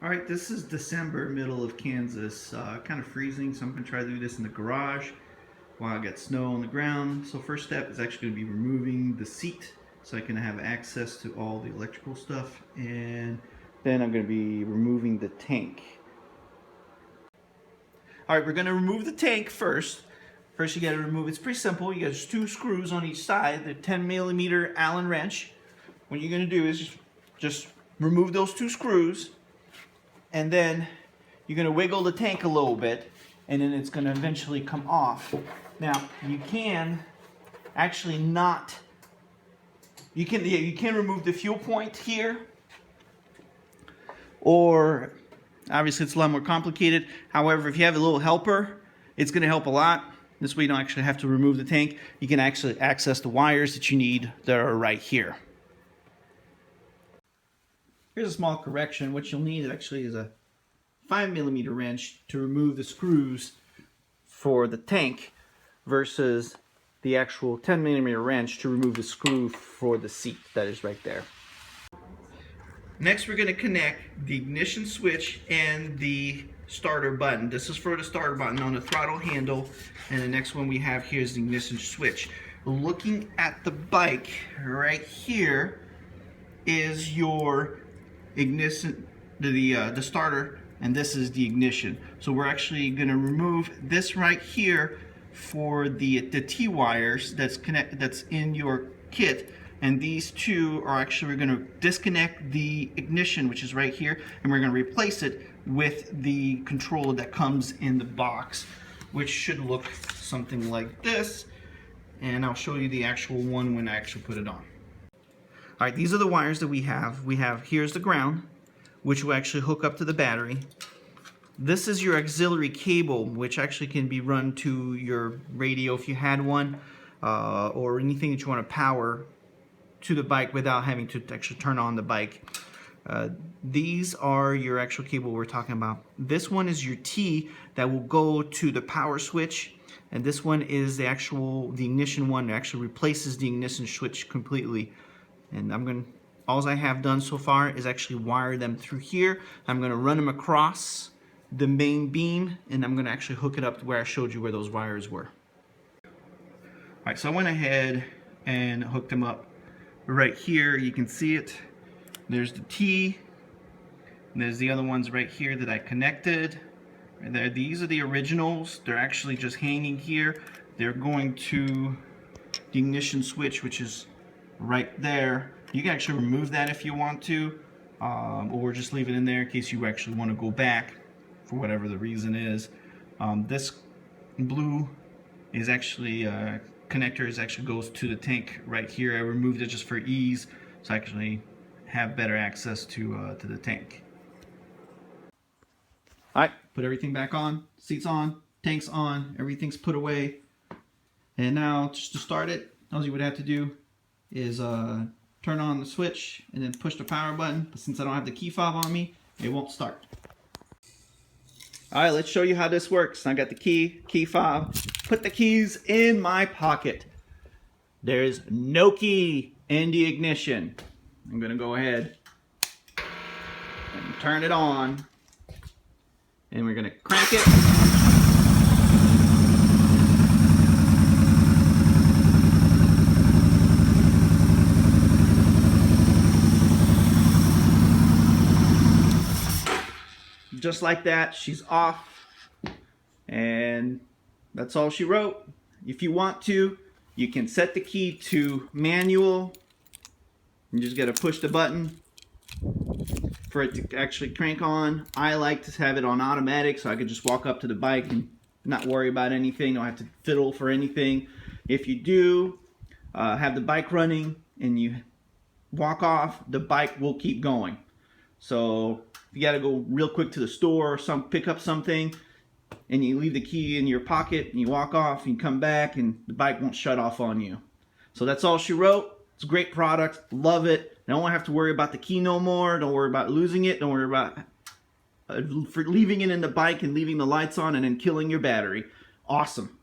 Alright, this is December, middle of Kansas. Kind of freezing, so I'm going to try to do this in the garage while I get snow on the ground. So first step is actually going to be removing the seat so I can have access to all the electrical stuff. And then I'm going to be removing the tank. Alright, we're going to remove the tank first. First you got to remove, it's pretty simple. You got just 2 screws on each side, the 10mm Allen wrench. What you're going to do is just remove those 2 screws. And then you're going to wiggle the tank a little bit, and then it's going to eventually come off. Now you can actually not. You can remove the fuel point here, or obviously it's a lot more complicated. However, if you have a little helper, it's going to help a lot. This way you don't actually have to remove the tank. You can actually access the wires that you need that are right here. Here's a small correction. What you'll need actually is a 5mm wrench to remove the screws for the tank versus the actual 10mm wrench to remove the screw for the seat that is right there. Next we're going to connect the ignition switch and the starter button. This is for the starter button on the throttle handle, and the next one we have here is the ignition switch. Looking at the bike right here is your ignition, the starter, and this is the ignition. So we're actually going to remove this right here for the T-wires that's in your kit, and these two are actually, we're going to disconnect the ignition, which is right here, and we're going to replace it with the controller that comes in the box, which should look something like this, and I'll show you the actual one when I actually put it on. Alright, these are the wires that we have. Here's the ground, which will actually hook up to the battery. This is your auxiliary cable, which actually can be run to your radio if you had one, or anything that you want to power to the bike without having to actually turn on the bike. These are your actual cable we're talking about. This one is your T that will go to the power switch, and this one is the ignition one that actually replaces the ignition switch completely. And all I have done so far is actually wire them through here. I'm going to run them across the main beam, and I'm going to actually hook it up to where I showed you where those wires were. Alright, so I went ahead and hooked them up right here. You can see it. There's the T, and there's the other ones right here that I connected. These are the originals. They're actually just hanging here. They're going to the ignition switch, which is right there. You can actually remove that if you want to, or just leave it in there in case you actually want to go back for whatever the reason is. This blue is actually connector actually goes to the tank right here. I removed it just for ease, so I actually have better access to the tank. Alright, put everything back on, seats on, tank's on, everything's put away. And now just to start it, all you would have to do is turn on the switch and then push the power button. But since I don't have the key fob on me, it won't start. Alright, let's show you how this works. I got the key fob, put the keys in my pocket. There's no key in the ignition. I'm going to go ahead and turn it on, and we're going to crank it. Just like that, she's off, and that's all she wrote. If you want to, you can set the key to manual. You just got to push the button for it to actually crank on. I like to have it on automatic so I can just walk up to the bike and not worry about anything. Don't have to fiddle for anything. If you do have the bike running and you walk off, the bike will keep going. So if you got to go real quick to the store or pick up something, and you leave the key in your pocket and you walk off and you come back, and the bike won't shut off on you. So that's all she wrote. It's a great product. Love it. I don't have to worry about the key no more. Don't worry about losing it. Don't worry about for leaving it in the bike and leaving the lights on and then killing your battery. Awesome.